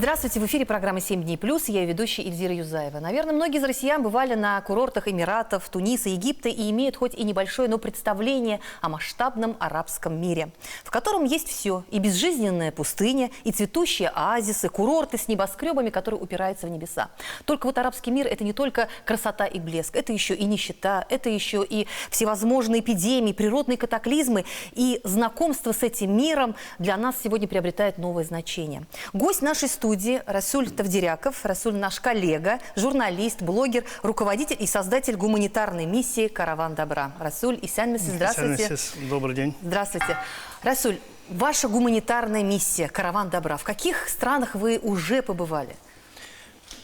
Здравствуйте, в эфире программа «7 дней плюс». Я ведущая Эльвира Юзаева. Наверное, многие из россиян бывали на курортах Эмиратов, Туниса, Египта и имеют хоть и небольшое, но представление о масштабном арабском мире, в котором есть все. И безжизненная пустыня, и цветущие оазисы, курорты с небоскребами, которые упираются в небеса. Только вот арабский мир – это не только красота и блеск, это еще и нищета, это еще и всевозможные эпидемии, природные катаклизмы. И знакомство с этим миром для нас сегодня приобретает новое значение. Гость нашей студии Расуль Тавдеряков. Расуль наш коллега, журналист, блогер, руководитель и создатель гуманитарной миссии «Караван добра». Расуль, Исянмесис, здравствуйте. Добрый день. Здравствуйте. Расуль, ваша гуманитарная миссия «Караван добра». В каких странах вы уже побывали?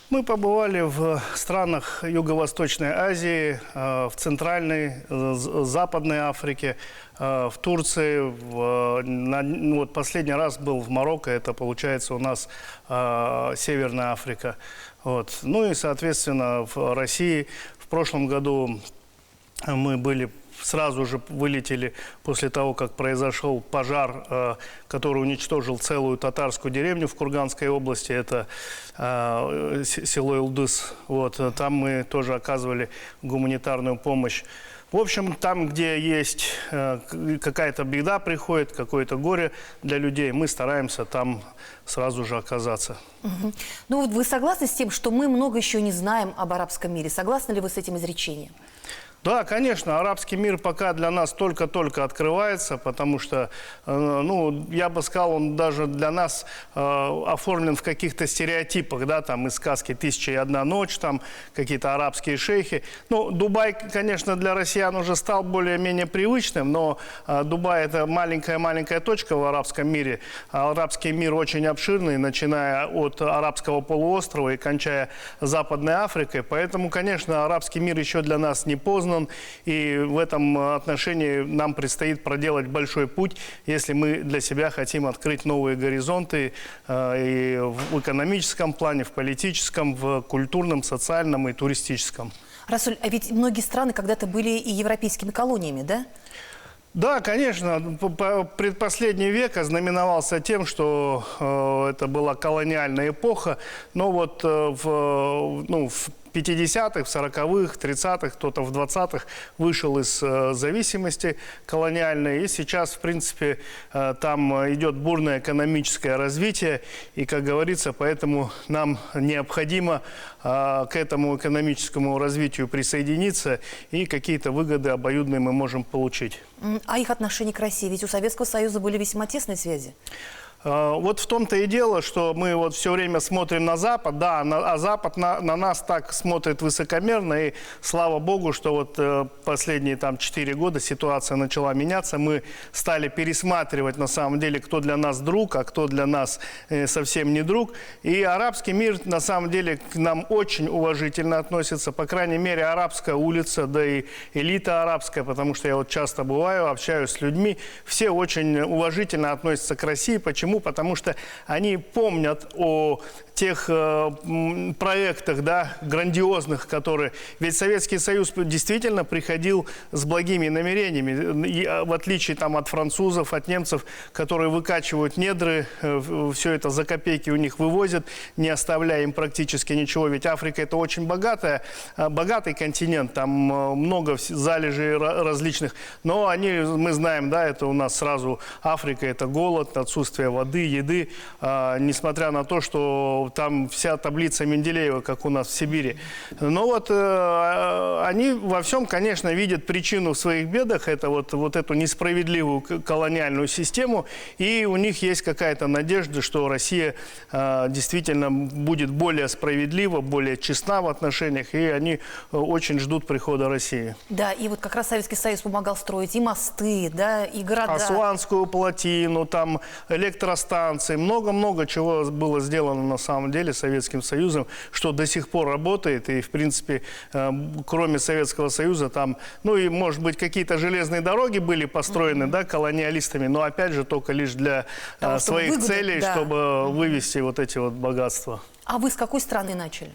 Мы побывали в странах Юго-Восточной Азии, в Центральной, Западной Африке, в Турции. Вот последний раз был в Марокко, это получается у нас Северная Африка. Вот. Ну и, соответственно, в России в прошлом году мы сразу же вылетели после того, как произошел пожар, который уничтожил целую татарскую деревню в Курганской области. Это село Илдыс. Вот. Там мы тоже оказывали гуманитарную помощь. В общем, там, где есть какая-то беда приходит, какое-то горе для людей, мы стараемся там сразу же оказаться. Угу. Ну вот вы согласны с тем, что мы много еще не знаем об арабском мире? Согласны ли вы с этим изречением? Да, конечно, арабский мир пока для нас только-только открывается, потому что, ну, я бы сказал, он даже для нас оформлен в каких-то стереотипах, да, там из сказки «Тысяча и одна ночь», там какие-то арабские шейхи. Ну, Дубай, конечно, для россиян уже стал более-менее привычным, но Дубай – это маленькая-маленькая точка в арабском мире. Арабский мир очень обширный, начиная от арабского полуострова и кончая Западной Африкой, поэтому, конечно, арабский мир еще для нас не познан. И в этом отношении нам предстоит проделать большой путь, если мы для себя хотим открыть новые горизонты и в экономическом плане, в политическом, в культурном, социальном и туристическом. Расуль, а ведь многие страны когда-то были и европейскими колониями, да? Да, конечно. Предпоследний век ознаменовался тем, что это была колониальная эпоха, но вот в 50-х, в 40-х, 30-х, кто-то в 20-х вышел из зависимости колониальной. И сейчас, в принципе, там идет бурное экономическое развитие. И, как говорится, поэтому нам необходимо к этому экономическому развитию присоединиться. И какие-то выгоды обоюдные мы можем получить. А их отношение к России? Ведь у Советского Союза были весьма тесные связи. Вот в том-то и дело, что мы вот все время смотрим на Запад, да, а Запад на нас так смотрит высокомерно, и слава Богу, что вот последние там 4 года ситуация начала меняться, мы стали пересматривать на самом деле, кто для нас друг, а кто для нас совсем не друг, и арабский мир на самом деле к нам очень уважительно относится, по крайней мере арабская улица, да и элита арабская, потому что я вот часто бываю, общаюсь с людьми, все очень уважительно относятся к России. Почему? Потому что они помнят о тех проектах, да, грандиозных, которые... Ведь Советский Союз действительно приходил с благими намерениями, и, в отличие там, от французов, от немцев, которые выкачивают недры, все это за копейки у них вывозят, не оставляя им практически ничего. Ведь Африка – это очень богатый континент, там много залежей различных, но мы знаем, да, это у нас сразу Африка – это голод, отсутствие воды, еды, несмотря на то, что там вся таблица Менделеева, как у нас в Сибири. Но вот они во всем, конечно, видят причину в своих бедах, это вот эту несправедливую колониальную систему, и у них есть какая-то надежда, что Россия действительно будет более справедлива, более честна в отношениях, и они очень ждут прихода России. Да, и вот как раз Советский Союз помогал строить и мосты, да, и города. Асуанскую плотину, там электростанции, много-много чего было сделано на самом деле Советским Союзом, что до сих пор работает, и в принципе, кроме Советского Союза, там, ну и может быть какие-то железные дороги были построены, да, колониалистами, но опять же только лишь для своих целей, да, чтобы вывести вот эти вот богатства. А вы с какой страны начали?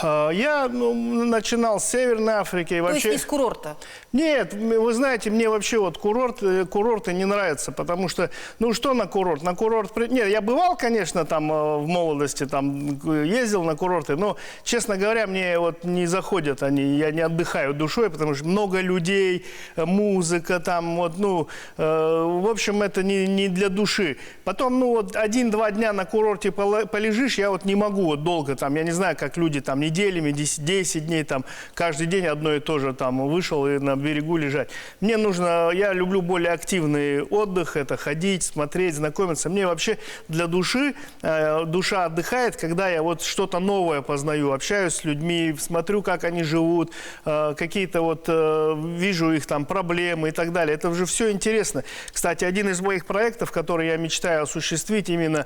Я начинал с Северной Африки. И То вообще... есть из курорта? Нет, вы знаете, мне вообще вот курорты не нравятся, потому что, ну что на курорт? На курорт... Нет, я бывал, конечно, там в молодости, там ездил на курорты, но, честно говоря, мне вот не заходят они, я не отдыхаю душой, потому что много людей, музыка там, вот, ну, в общем, это не для души. Потом, ну, вот 1-2 дня на курорте полежишь, я вот не могу вот долго там, я не знаю, как люди там неделями, 10 дней там, каждый день одно и то же там вышел и на берегу лежать. Мне нужно, я люблю более активный отдых, это ходить, смотреть, знакомиться. Мне вообще для души, душа отдыхает, когда я вот что-то новое познаю, общаюсь с людьми, смотрю, как они живут, какие-то вот, вижу их там проблемы и так далее. Это же все интересно. Кстати, один из моих проектов, который я мечтаю осуществить, именно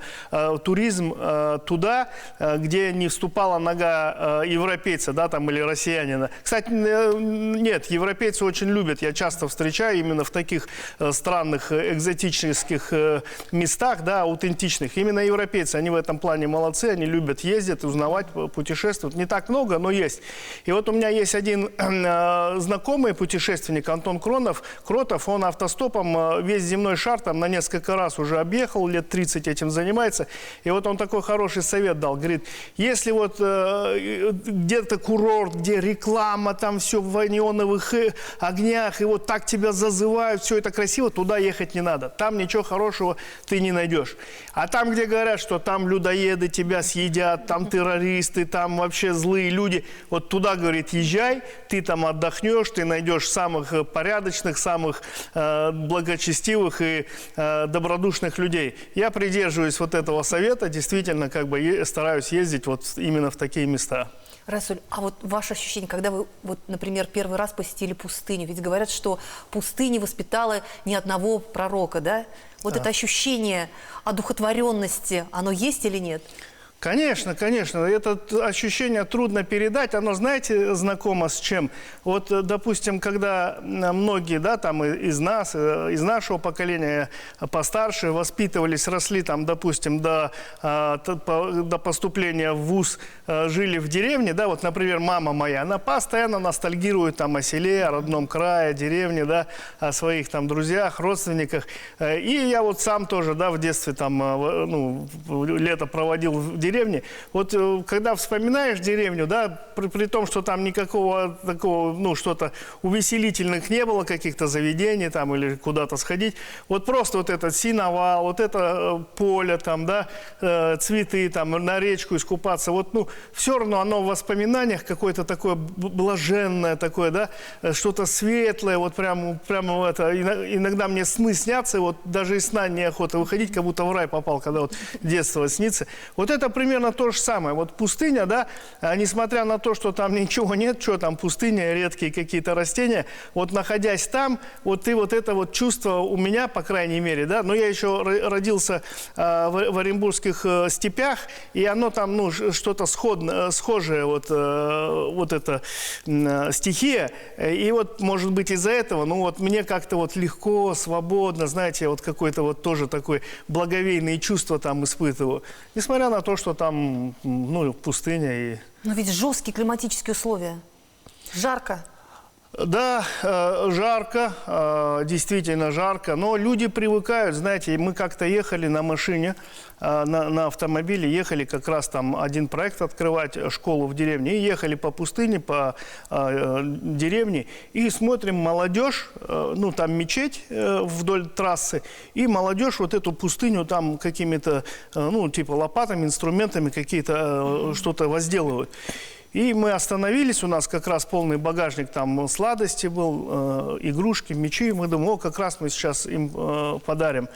туризм туда, где не вступала нога европейца, да, там, или россиянина. Кстати, нет, европейцы очень любят, я часто встречаю именно в таких странных, экзотических местах, да, аутентичных. Именно европейцы, они в этом плане молодцы, они любят ездить, узнавать, путешествовать. Не так много, но есть. И вот у меня есть один знакомый путешественник, Антон Кротов, он автостопом весь земной шар там на несколько раз уже объехал, лет 30 этим занимается. И вот он такой хороший совет дал, говорит, если вот где-то курорт, где реклама, там все в неоновых огнях, и вот так тебя зазывают, все это красиво, туда ехать не надо. Там ничего хорошего ты не найдешь. А там, где говорят, что там людоеды тебя съедят, там террористы, там вообще злые люди, вот туда, говорит, езжай, ты там отдохнешь, ты найдешь самых порядочных, самых благочестивых и добродушных людей. Я придерживаюсь вот этого совета, действительно, как бы стараюсь ездить вот именно в такие места. Расуль, а вот ваше ощущение, когда вы, вот, например, первый раз посетили пустыню, ведь говорят, что пустыня воспитала ни одного пророка, да? Вот это ощущение одухотворенности, оно есть или нет? Конечно, конечно. Это ощущение трудно передать. Оно, знаете, знакомо с чем? Вот, допустим, когда многие, да, там из нас, из нашего поколения постарше воспитывались, росли там, допустим, до поступления в вуз, жили в деревне, да, вот, например, мама моя, она постоянно ностальгирует там о селе, о родном крае, о деревне, да, о своих там друзьях, родственниках. И я вот сам тоже, да, в детстве там, ну, лето проводил в деревне. Вот когда вспоминаешь деревню, да, при том, что там никакого такого, ну, что-то увеселительных не было, каких-то заведений там или куда-то сходить, вот просто вот этот сеновал, вот это поле там, да, цветы там, на речку искупаться, вот, ну, все равно оно в воспоминаниях какое-то такое блаженное такое, да, что-то светлое, вот прямо это, иногда мне сны снятся, вот даже из сна неохота выходить, как будто в рай попал, когда вот детство снится. Вот это примерно то же самое. Вот пустыня, да, несмотря на то, что там ничего нет, что там пустыня, редкие какие-то растения, вот находясь там, вот ты вот это вот чувство у меня, по крайней мере, да, но я еще родился в Оренбургских степях, и оно там, ну, что-то схожее, вот эта стихия, и вот, может быть, из-за этого, ну, вот мне как-то вот легко, свободно, знаете, вот какое-то вот тоже такое благоговейное чувство там испытываю, несмотря на то, что там, ну, пустыня и... Но ведь жесткие климатические условия. Жарко. Да, жарко, действительно жарко, но люди привыкают, знаете, мы как-то ехали на машине, на автомобиле, ехали как раз там один проект открывать, школу в деревне, и ехали по пустыне, по деревне, и смотрим молодежь, ну там мечеть вдоль трассы, и молодежь вот эту пустыню там какими-то, ну типа лопатами, инструментами какие-то что-то возделывают. И мы остановились, у нас как раз полный багажник, там сладости был, игрушки, мечи. Мы думаем, о, как раз мы сейчас им подарим.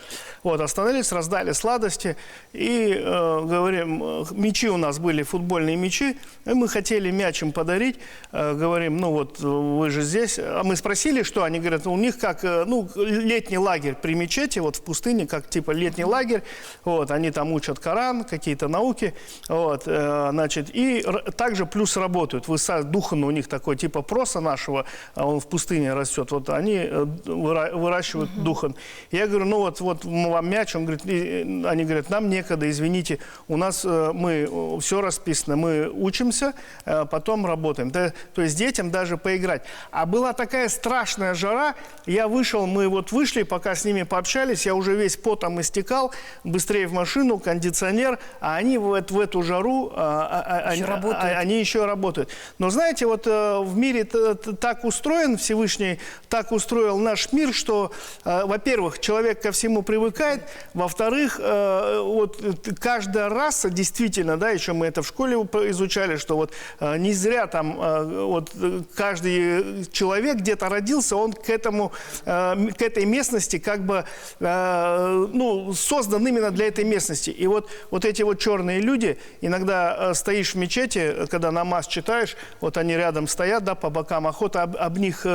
Вот, остановились, раздали сладости и говорим, мечи у нас были, футбольные мячи, и мы хотели мяч им подарить. Говорим, ну вот вы же здесь. А мы спросили, что они говорят, у них как, ну, летний лагерь при мечети, вот в пустыне, как типа летний лагерь. Вот, они там учат Коран, какие-то науки. Вот, значит, и также плюс пусть работают. Духан у них такой, типа проса нашего, он в пустыне растет. Вот они выращивают духан. Я говорю, ну вот вам мяч. Он говорит, они говорят, нам некогда, извините, у нас мы все расписано, мы учимся, потом работаем. То есть детям даже поиграть. А была такая страшная жара, я вышел, мы вот вышли, пока с ними пообщались, я уже весь потом истекал, быстрее в машину, кондиционер, а они в эту жару, они еще работают. Но знаете, вот в мире так устроен, Всевышний так устроил наш мир, что, во-первых, человек ко всему привыкает, во-вторых, вот каждая раса, действительно, да, еще мы это в школе изучали, что вот не зря там вот каждый человек где-то родился, он к этой местности как бы ну, создан именно для этой местности. И вот эти вот черные люди, иногда стоишь в мечети, когда намаз читаешь, вот они рядом стоят, да, по бокам, охота об них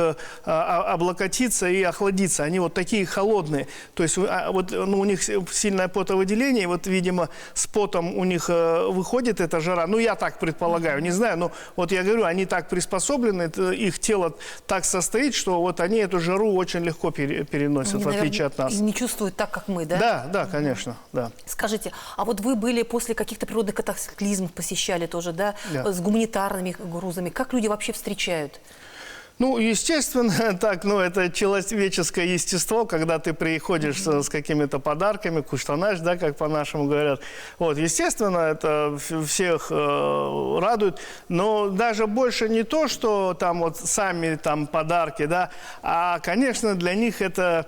облокотиться и охладиться. Они вот такие холодные. То есть вот, ну, у них сильное потовыделение, вот, видимо, с потом у них выходит эта жара. Ну, я так предполагаю, не знаю, но вот я говорю, они так приспособлены, их тело так состоит, что вот они эту жару очень легко переносят, в отличие от нас. И не чувствуют так, как мы, да? Да, да, конечно, да. Скажите, а вот вы были после каких-то природных катаклизмов, посещали тоже, да, с гуманитарными грузами. Как люди вообще встречают? Ну, естественно, так, ну, это человеческое естество, когда ты приходишь с какими-то подарками, куштанаш, да, как по-нашему говорят. Вот, естественно, это всех радует, но даже больше не то, что там вот сами там подарки, да, а, конечно, для них это,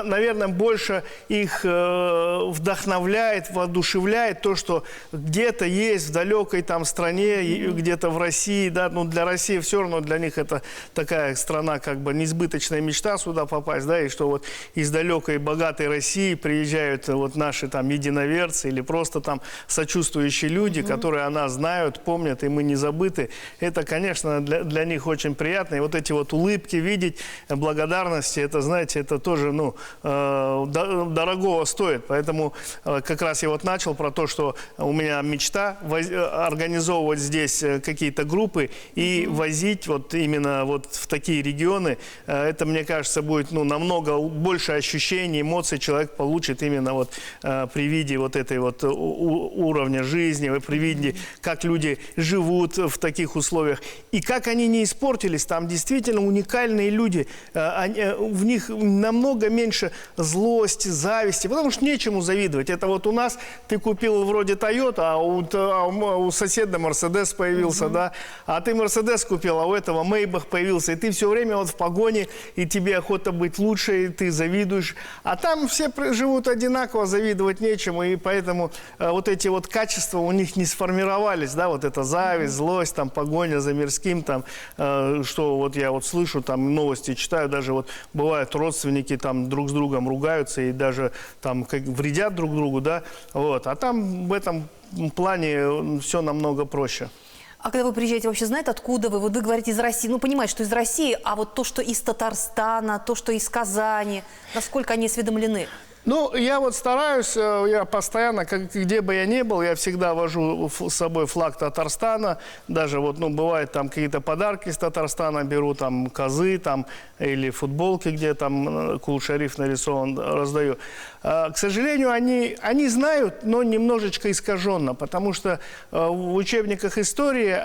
наверное, больше их вдохновляет, воодушевляет то, что где-то есть в далекой там стране, где-то в России, да, ну, для России все равно для них это такая страна, как бы несбыточная мечта сюда попасть, да, и что вот из далекой богатой России приезжают вот наши там единоверцы или просто там сочувствующие люди, которые о нас знают, помнят, и мы не забыты. Это, конечно, для них очень приятно. И вот эти вот улыбки видеть, благодарности, это, знаете, это тоже, ну, дорогого стоит. Поэтому как раз я вот начал про то, что у меня мечта организовывать здесь какие-то группы и возить вот именно вот в такие регионы. Это, мне кажется, будет, ну, намного больше ощущений, эмоций человек получит именно вот при виде вот этой вот уровня жизни, при виде, как люди живут в таких условиях. И как они не испортились, там действительно уникальные люди. В них намного меньше злости, зависти, потому что нечему завидовать. Это вот у нас ты купил вроде Toyota, а у соседа Mercedes появился, да, а ты Mercedes купил, а у этого Maybach появился, и ты все время вот в погоне, и тебе охота быть лучше, и ты завидуешь. А там все живут одинаково, завидовать нечему, и поэтому вот эти вот качества у них не сформировались, да, вот эта зависть, злость, там, погоня за мирским, там, что вот я вот слышу, там, новости читаю, даже вот бывают родственники там друг с другом ругаются и даже там вредят друг другу, да, вот, а там в этом плане все намного проще. А когда вы приезжаете, вообще знают, откуда вы? Вот вы говорите из России. Ну, понимаете, что из России, а вот то, что из Татарстана, то, что из Казани, насколько они осведомлены? Ну, я вот стараюсь, я постоянно, где бы я ни был, я всегда вожу с собой флаг Татарстана. Даже вот, ну, бывает там какие-то подарки из Татарстана, беру там козы там или футболки, где там Кул-Шариф нарисован, раздаю. К сожалению, они знают, но немножечко искаженно, потому что в учебниках истории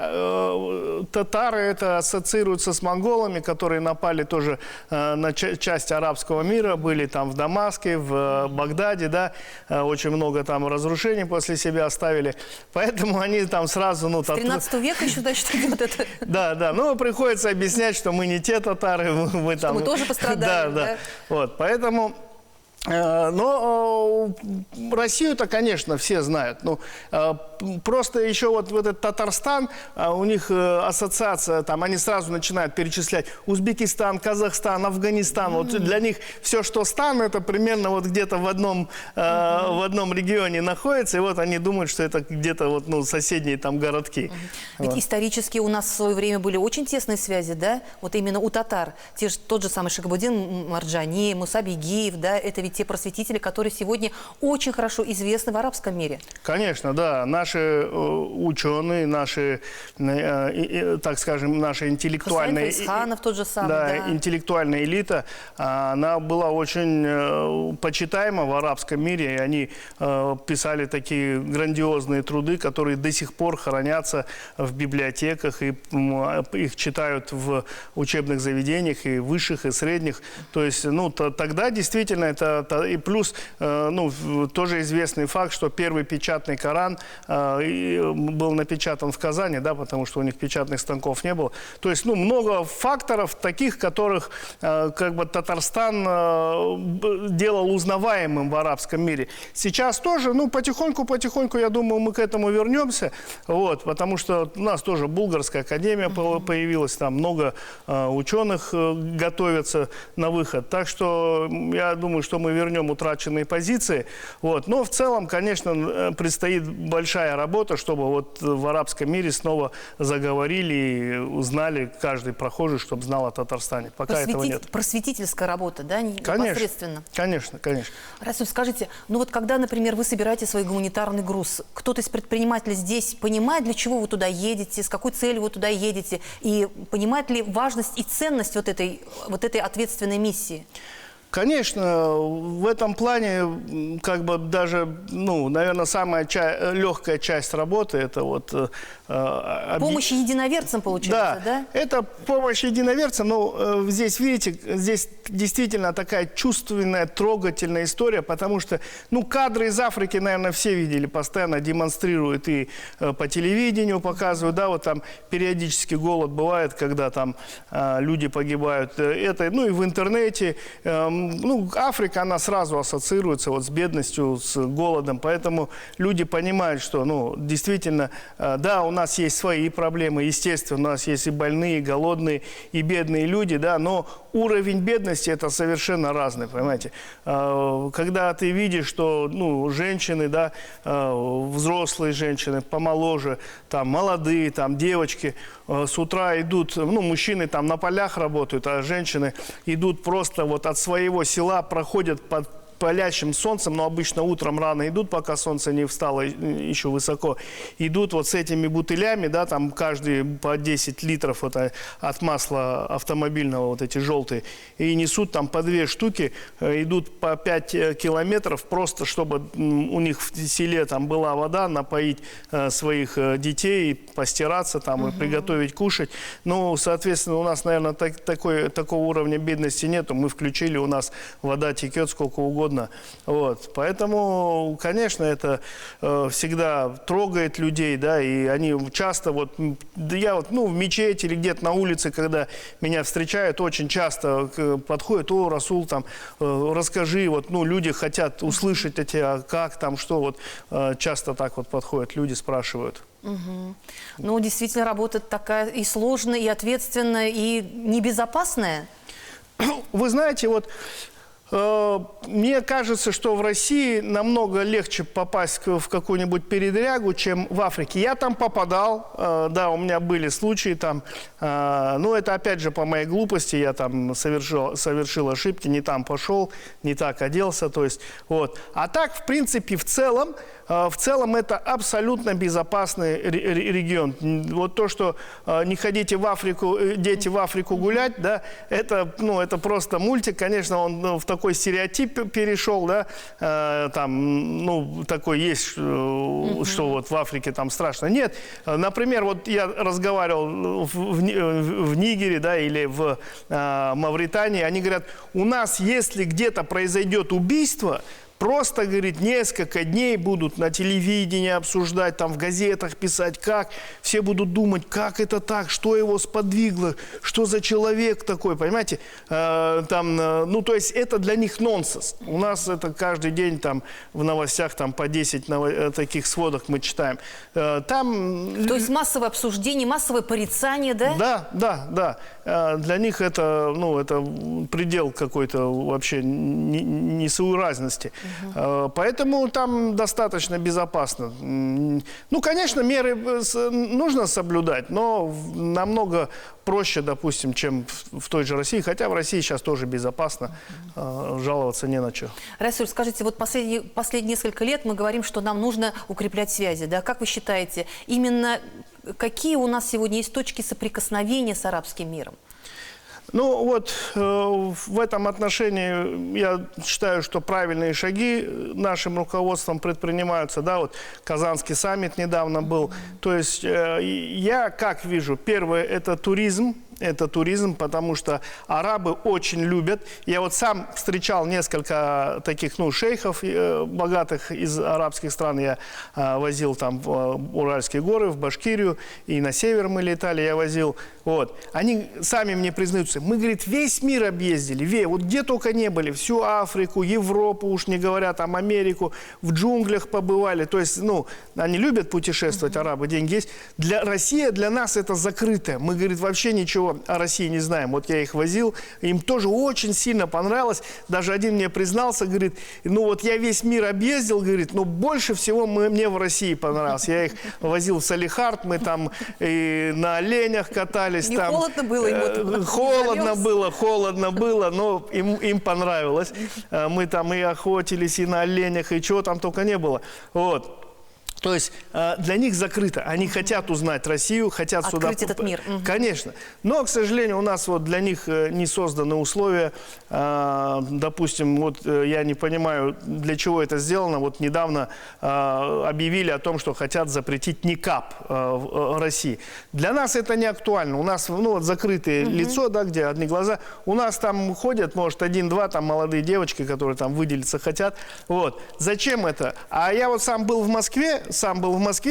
татары это ассоциируются с монголами, которые напали тоже на часть арабского мира, были там в Дамаске, в Багдаде, да, очень много там разрушений после себя оставили, поэтому они там сразу, ну... С 13 века еще, значит, идет это. Да, да, ну, приходится объяснять, что мы не те татары, мы там... Мы тоже пострадали, да? Вот, поэтому... Но Россию-то, конечно, все знают. Ну, просто еще вот этот Татарстан, у них ассоциация, там, они сразу начинают перечислять Узбекистан, Казахстан, Афганистан. Вот для них все, что стан, это примерно вот где-то в одном регионе находится. И вот они думают, что это где-то вот, ну, соседние там городки. Ведь вот. Исторически у нас в свое время были очень тесные связи, да? Вот именно у татар. Тот же самый Шахабуддин Марджани, Муса Бигиев, да? Это ведь те просветители, которые сегодня очень хорошо известны в арабском мире. Конечно, да. Наши ученые, наши, так скажем, наша интеллектуальная... Исханов тот же самый, да, интеллектуальная элита, она была очень почитаема в арабском мире, и они писали такие грандиозные труды, которые до сих пор хранятся в библиотеках, и их читают в учебных заведениях, и высших, и средних. То есть, ну, тогда действительно это... И плюс, ну, тоже известный факт, что первый печатный Коран был напечатан в Казани, да, потому что у них печатных станков не было. То есть, ну, много факторов таких, которых как бы Татарстан делал узнаваемым в арабском мире. Сейчас тоже, ну, потихоньку, я думаю, мы к этому вернемся, вот, потому что у нас тоже Булгарская академия появилась, там много ученых готовятся на выход. Так что я думаю, что мы вернем утраченные позиции. Вот. Но в целом, конечно, предстоит большая работа, чтобы вот в арабском мире снова заговорили и узнали каждый прохожий, чтобы знал о Татарстане. Пока этого нет. Просветительская работа, да, непосредственно? Конечно. Расуль, скажите, ну вот когда, например, вы собираете свой гуманитарный груз, кто-то из предпринимателей здесь понимает, для чего вы туда едете, с какой целью вы туда едете, и понимает ли важность и ценность вот этой ответственной миссии? Конечно, в этом плане, как бы даже, ну, наверное, самая легкая часть работы – это вот… Помощь единоверцам, получается, да? Это помощь единоверцам, но здесь, видите, здесь действительно такая чувственная, трогательная история, потому что, ну, кадры из Африки, наверное, все видели, постоянно демонстрируют и по телевидению показывают, да, вот там периодически голод бывает, когда там люди погибают, это, ну, и в интернете. Ну, Африка, она сразу ассоциируется вот с бедностью, с голодом, поэтому люди понимают, что, ну, действительно, да, у нас есть свои проблемы, естественно, у нас есть и больные, и голодные, и бедные люди, да, но уровень бедности – это совершенно разный, понимаете. Когда ты видишь, что, ну, женщины, да, взрослые женщины, помоложе, там, молодые, там, девочки с утра идут, ну, мужчины там на полях работают, а женщины идут просто вот от своего села, проходят под палящим солнцем, но обычно утром рано идут, пока солнце не встало еще высоко, идут вот с этими бутылями, да, там каждый по 10 литров вот, от масла автомобильного, вот эти желтые, и несут там по 2 штуки, идут по 5 километров, просто чтобы у них в селе там была вода, напоить своих детей, постираться там, и приготовить кушать. Ну, соответственно, у нас, наверное, такого уровня бедности нету. Мы включили, у нас вода текет сколько угодно. Вот. Поэтому, конечно, это всегда трогает людей, да, и они часто, вот, я вот, ну, в мечети или где-то на улице, когда меня встречают, очень часто подходят: о, Расул, там, расскажи, вот, ну, люди хотят услышать эти, а как там, что, вот, часто так вот подходят, люди спрашивают. Угу. Ну, действительно, работа такая и сложная, и ответственная, и небезопасная. Вы знаете, вот, мне кажется, что в России намного легче попасть в какую-нибудь передрягу, чем в Африке. Я там попадал, да, у меня были случаи там, но это опять же по моей глупости, я там совершил ошибки, не там пошел, не так оделся, то есть, вот. А так, в принципе, в целом это абсолютно безопасный регион. Вот то, что не ходите в Африку, дети в Африку гулять, да, это, ну, это просто мультик, конечно, он в такой стереотип перешел, да, там, ну, такой есть, что вот в Африке там страшно. Нет, например, вот я разговаривал в Нигере, да, или в Мавритании, они говорят: у нас, если где-то произойдет убийство, просто, говорит, несколько дней будут на телевидении обсуждать, там в газетах писать, как. Все будут думать, как это так, что его сподвигло, что за человек такой, понимаете? Ну, то есть это для них нонсенс. У нас это каждый день там в новостях там по 10 таких сводок мы читаем. Там... То есть массовое обсуждение, массовое порицание, да? Да. для них это, ну, это предел какой-то вообще несоуразности. Поэтому там достаточно безопасно. Ну, конечно, меры нужно соблюдать, но намного проще, допустим, чем в той же России. Хотя в России сейчас тоже безопасно, жаловаться не на что. Расуль, скажите, вот последние несколько лет мы говорим, что нам нужно укреплять связи. Да? Как вы считаете, именно какие у нас сегодня есть точки соприкосновения с арабским миром? Ну вот в этом отношении я считаю, что правильные шаги нашим руководством предпринимаются. Да, вот Казанский саммит недавно был. То есть я как вижу, первое – это туризм. Это туризм, потому что арабы очень любят. Я вот сам встречал несколько таких, ну, шейхов богатых из арабских стран. Я возил там в Уральские горы, в Башкирию, и на север мы летали, я возил. Вот. Они сами мне признаются, мы, говорит, весь мир объездили, вот где только не были, всю Африку, Европу, уж не говоря, там Америку, в джунглях побывали. То есть, ну, они любят путешествовать, арабы, деньги есть. Россия для нас это закрытая. Мы, говорит, вообще ничего о России не знаем. Вот я их возил, им тоже очень сильно понравилось. Даже один мне признался, говорит, ну вот я весь мир объездил, говорит, но больше всего мне в России понравилось. Я их возил в Салехард, мы там и на оленях катались. Не там, холодно было ему? Холодно было, но им понравилось. Мы там и охотились, и на оленях, и чего там только не было. Вот. То есть для них закрыто. Они хотят узнать Россию, хотят открыть сюда... этот мир. Конечно. Но, к сожалению, у нас вот для них не созданы условия. Допустим, вот я не понимаю, для чего это сделано. Вот недавно объявили о том, что хотят запретить никаб в России. Для нас это не актуально. У нас, ну, вот закрытое лицо, да, где одни глаза. У нас там ходят, может, один-два там молодые девочки, которые там выделиться хотят. Вот. Зачем это? А я вот сам был в Москве,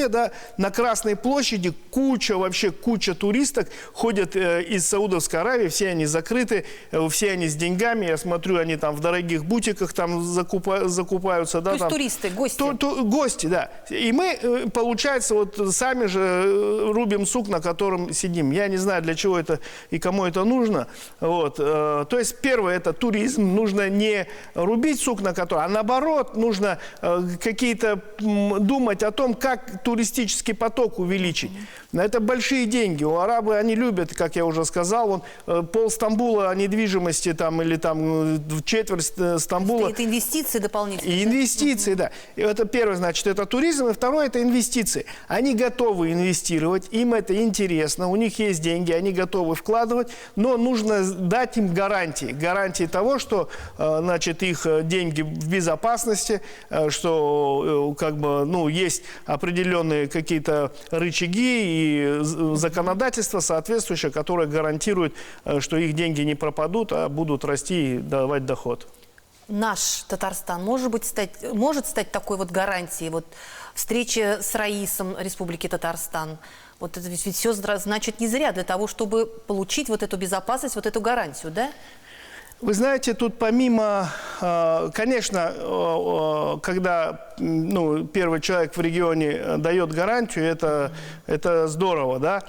да, на Красной площади куча туристок ходят из Саудовской Аравии, все они закрыты, все они с деньгами, я смотрю, они там в дорогих бутиках там закупаются. Да, то есть там, туристы, гости. Гости, да. И мы, получается, вот сами же рубим сук, на котором сидим. Я не знаю, для чего это и кому это нужно. Вот. То есть, первое, это туризм. Нужно не рубить сук, на котором, а наоборот, нужно какие-то думать о том, как туристический поток увеличить. Это большие деньги. У арабы, они любят, как я уже сказал, пол Стамбула недвижимости там, или там четверть Стамбула. Это инвестиции дополнительные. И инвестиции, да. И это первое, значит, это туризм, и второе, это инвестиции. Они готовы инвестировать, им это интересно, у них есть деньги, они готовы вкладывать, но нужно дать им гарантии. Гарантии того, что, значит, их деньги в безопасности, что, как бы, ну, есть определенные какие-то рычаги и законодательство соответствующее, которое гарантирует, что их деньги не пропадут, а будут расти и давать доход. Наш Татарстан может стать такой вот гарантией, вот встречи с Раисом Республики Татарстан. Вот это ведь все значит не зря для того, чтобы получить вот эту безопасность, вот эту гарантию, да? Вы знаете, тут помимо, конечно, когда, ну, первый человек в регионе дает гарантию, это здорово, да,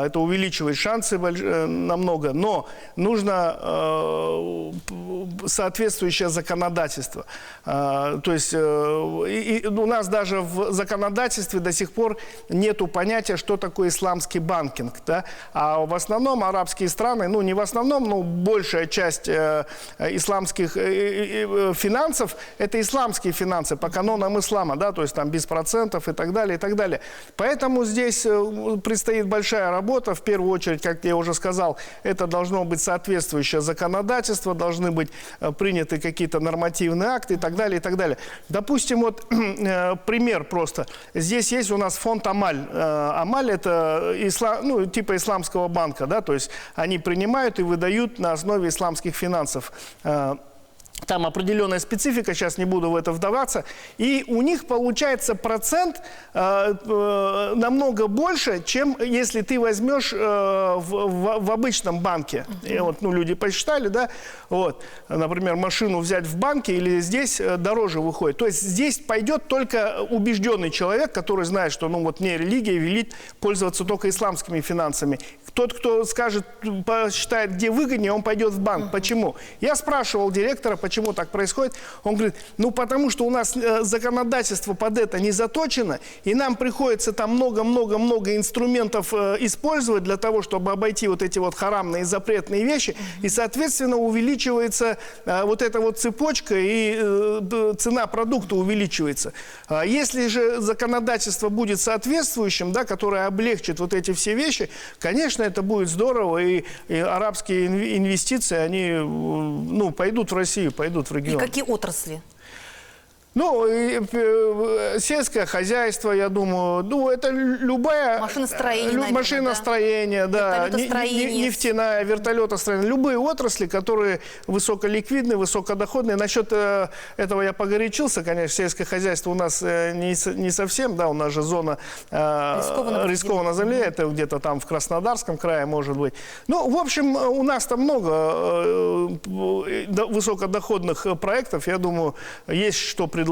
это увеличивает шансы намного, но нужно соответствующее законодательство. То есть у нас даже в законодательстве до сих пор нету понятия, что такое исламский банкинг, да, а в основном арабские страны, ну, не в основном, но большая часть исламских финансов – это исламские финансы по канонам ислама, да, то есть там без процентов и так далее, и так далее. Поэтому здесь предстоит большая работа. В первую очередь, как я уже сказал, это должно быть соответствующее законодательство, должны быть приняты какие-то нормативные акты и так далее, и так далее. Допустим, вот пример просто. Здесь есть у нас фонд Амаль. Амаль – это ну, типа исламского банка, да, то есть они принимают и выдают на основе исламских финансов Там определенная специфика, сейчас не буду в это вдаваться. И у них получается процент намного больше, чем если ты возьмешь в обычном банке. И вот, ну, люди посчитали, да, вот, например, машину взять в банке или здесь дороже выходит. То есть здесь пойдет только убежденный человек, который знает, что, ну, вот мне религия велит пользоваться только исламскими финансами. Тот, кто скажет, посчитает, где выгоднее, он пойдет в банк. Почему? Я спрашивал директора, почему так происходит. Он говорит, ну потому что у нас законодательство под это не заточено, и нам приходится там много-много-много инструментов использовать для того, чтобы обойти вот эти вот харамные запретные вещи, и, соответственно, увеличивается вот эта вот цепочка, и цена продукта увеличивается. Если же законодательство будет соответствующим, да, которое облегчит вот эти все вещи, конечно, это будет здорово, и арабские инвестиции, они, ну, пойдут в Россию, пойдут в регион. И какие отрасли? Ну, сельское хозяйство, я думаю, ну, это любая... Машиностроение, наверное, машиностроение, да. Вертолетостроение. Нефтяная, вертолетостроение. Любые отрасли, которые высоколиквидны, высокодоходные. Насчет этого я погорячился, конечно. Сельское хозяйство у нас не совсем, да, у нас же зона рискованной земли. Это где-то там в Краснодарском крае, может быть. Ну, в общем, у нас там много высокодоходных проектов. Я думаю, есть что предложить.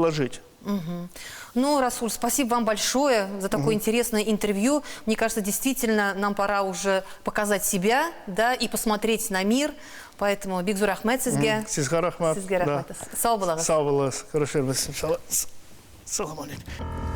Ну, Расуль, спасибо вам большое за такое интересное интервью. Мне кажется, действительно, нам пора уже показать себя, да, и посмотреть на мир. Поэтому бигзур рахмет сизге. Сизге рахмет. Сизге рахмет. Сау болыңыз. Сау болыңыз. Көрішерміз, иншалла. Салам алейкум.